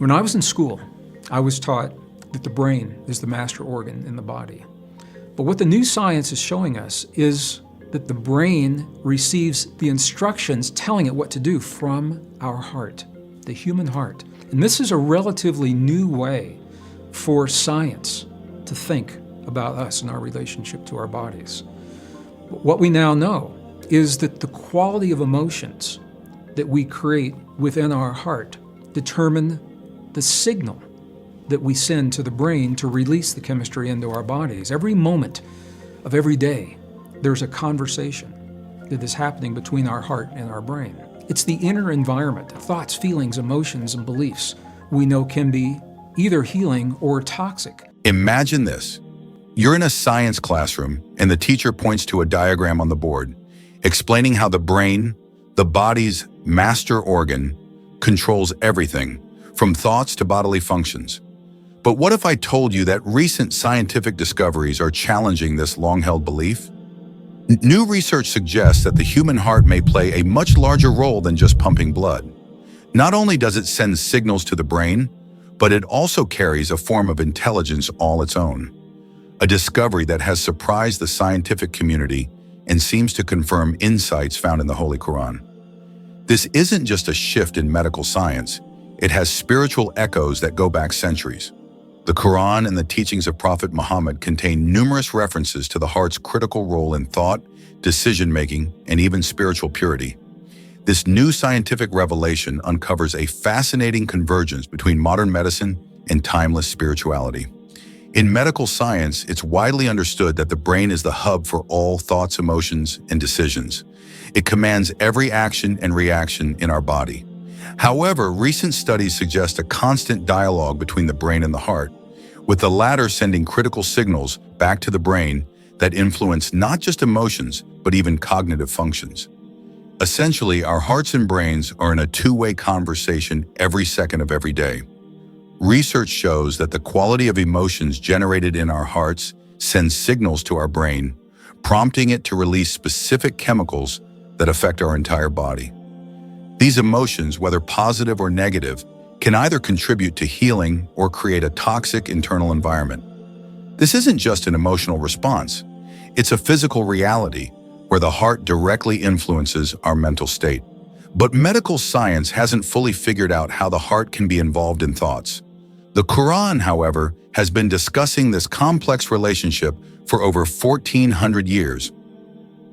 When I was in school, I was taught that the brain is the master organ in the body. But what the new science is showing us is that the brain receives the instructions telling it what to do from our heart, the human heart. And this is a relatively new way for science to think about us and our relationship to our bodies. But what we now know is that the quality of emotions that we create within our heart determine the signal that we send to the brain to release the chemistry into our bodies. Every moment of every day, there's a conversation that is happening between our heart and our brain. It's the inner environment, thoughts, feelings, emotions, and beliefs we know can be either healing or toxic. Imagine this. You're in a science classroom and the teacher points to a diagram on the board, explaining how the brain, the body's master organ, controls everything, from thoughts to bodily functions. But what if I told you that recent scientific discoveries are challenging this long-held belief? New research suggests that the human heart may play a much larger role than just pumping blood. Not only does it send signals to the brain, but it also carries a form of intelligence all its own. A discovery that has surprised the scientific community and seems to confirm insights found in the Holy Quran. This isn't just a shift in medical science, it has spiritual echoes that go back centuries. The Quran and the teachings of Prophet Muhammad contain numerous references to the heart's critical role in thought, decision-making, and even spiritual purity. This new scientific revelation uncovers a fascinating convergence between modern medicine and timeless spirituality. In medical science, it's widely understood that the brain is the hub for all thoughts, emotions, and decisions. It commands every action and reaction in our body. However, recent studies suggest a constant dialogue between the brain and the heart, with the latter sending critical signals back to the brain that influence not just emotions, but even cognitive functions. Essentially, our hearts and brains are in a two-way conversation every second of every day. Research shows that the quality of emotions generated in our hearts sends signals to our brain, prompting it to release specific chemicals that affect our entire body. These emotions, whether positive or negative, can either contribute to healing or create a toxic internal environment. This isn't just an emotional response, it's a physical reality where the heart directly influences our mental state. But medical science hasn't fully figured out how the heart can be involved in thoughts. The Quran, however, has been discussing this complex relationship for over 1,400 years.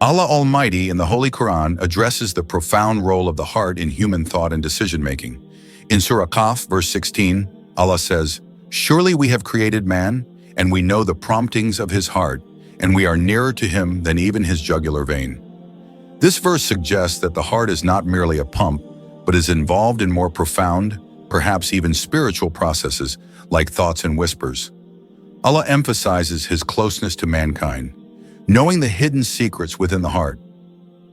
Allah Almighty in the Holy Quran addresses the profound role of the heart in human thought and decision-making. In Surah Qaf, verse 16, Allah says, "Surely we have created man, and we know the promptings of his heart, and we are nearer to him than even his jugular vein." This verse suggests that the heart is not merely a pump, but is involved in more profound, perhaps even spiritual processes like thoughts and whispers. Allah emphasizes his closeness to mankind, knowing the hidden secrets within the heart.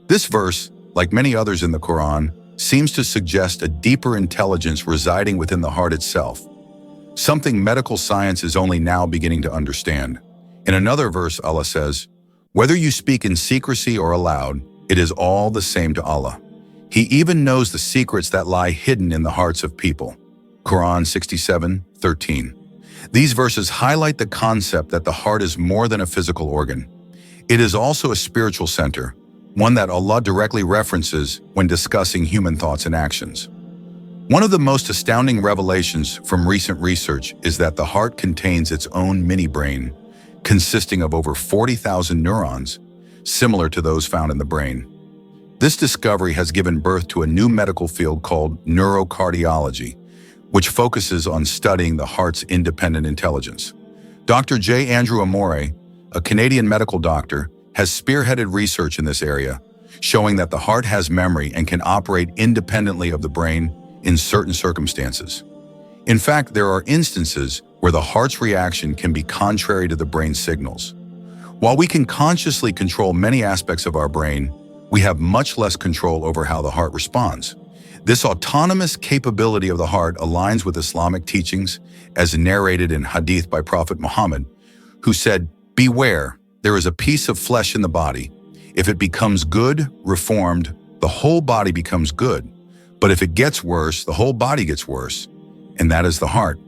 This verse, like many others in the Quran, seems to suggest a deeper intelligence residing within the heart itself, something medical science is only now beginning to understand. In another verse, Allah says, "Whether you speak in secrecy or aloud, it is all the same to Allah. He even knows the secrets that lie hidden in the hearts of people." Quran 67:13. These verses highlight the concept that the heart is more than a physical organ. It is also a spiritual center, one that Allah directly references when discussing human thoughts and actions. One of the most astounding revelations from recent research is that the heart contains its own mini-brain, consisting of over 40,000 neurons, similar to those found in the brain. This discovery has given birth to a new medical field called Neurocardiology, which focuses on studying the heart's independent intelligence. Dr. J. Andrew Amore, a Canadian medical doctor, has spearheaded research in this area, showing that the heart has memory and can operate independently of the brain in certain circumstances. In fact, there are instances where the heart's reaction can be contrary to the brain's signals. While we can consciously control many aspects of our brain, we have much less control over how the heart responds. This autonomous capability of the heart aligns with Islamic teachings, as narrated in Hadith by Prophet Muhammad, who said, "Beware, there is a piece of flesh in the body. If it becomes good, reformed, the whole body becomes good. But if it gets worse, the whole body gets worse. and that is the heart.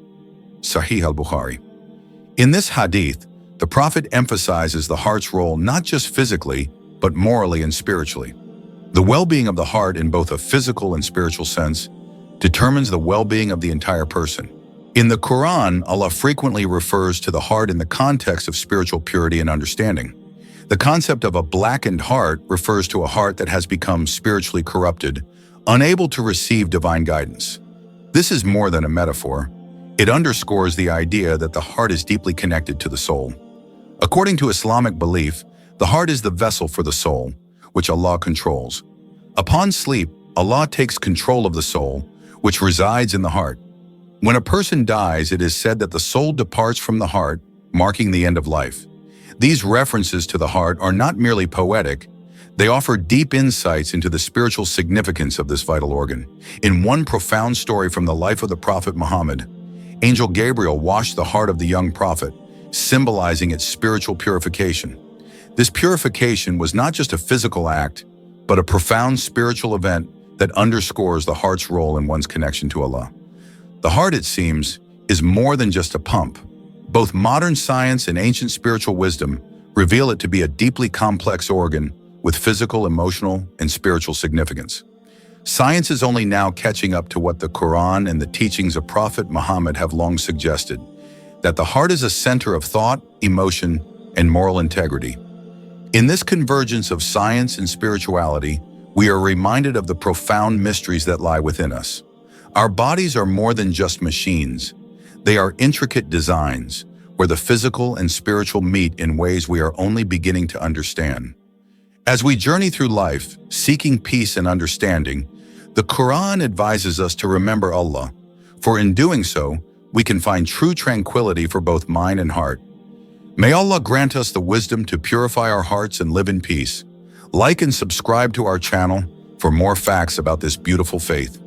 Sahih al-Bukhari. In this hadith, the Prophet emphasizes the heart's role not just physically, but morally and spiritually. The well-being of the heart in both a physical and spiritual sense determines the well-being of the entire person. In the Quran, Allah frequently refers to the heart in the context of spiritual purity and understanding. The concept of a blackened heart refers to a heart that has become spiritually corrupted, unable to receive divine guidance. This is more than a metaphor. It underscores the idea that the heart is deeply connected to the soul. According to Islamic belief, the heart is the vessel for the soul, which Allah controls. Upon sleep, Allah takes control of the soul, which resides in the heart. When a person dies, it is said that the soul departs from the heart, marking the end of life. These references to the heart are not merely poetic. They offer deep insights into the spiritual significance of this vital organ. In one profound story from the life of the Prophet Muhammad, Angel Gabriel washed the heart of the young prophet, symbolizing its spiritual purification. This purification was not just a physical act, but a profound spiritual event that underscores the heart's role in one's connection to Allah. The heart, it seems, is more than just a pump. Both modern science and ancient spiritual wisdom reveal it to be a deeply complex organ with physical, emotional, and spiritual significance. Science is only now catching up to what the Quran and the teachings of Prophet Muhammad have long suggested, that the heart is a center of thought, emotion, and moral integrity. In this convergence of science and spirituality, we are reminded of the profound mysteries that lie within us. Our bodies are more than just machines. They are intricate designs where the physical and spiritual meet in ways we are only beginning to understand. As we journey through life, seeking peace and understanding, the Quran advises us to remember Allah, for in doing so, we can find true tranquility for both mind and heart. May Allah grant us the wisdom to purify our hearts and live in peace. Like and subscribe to our channel for more facts about this beautiful faith.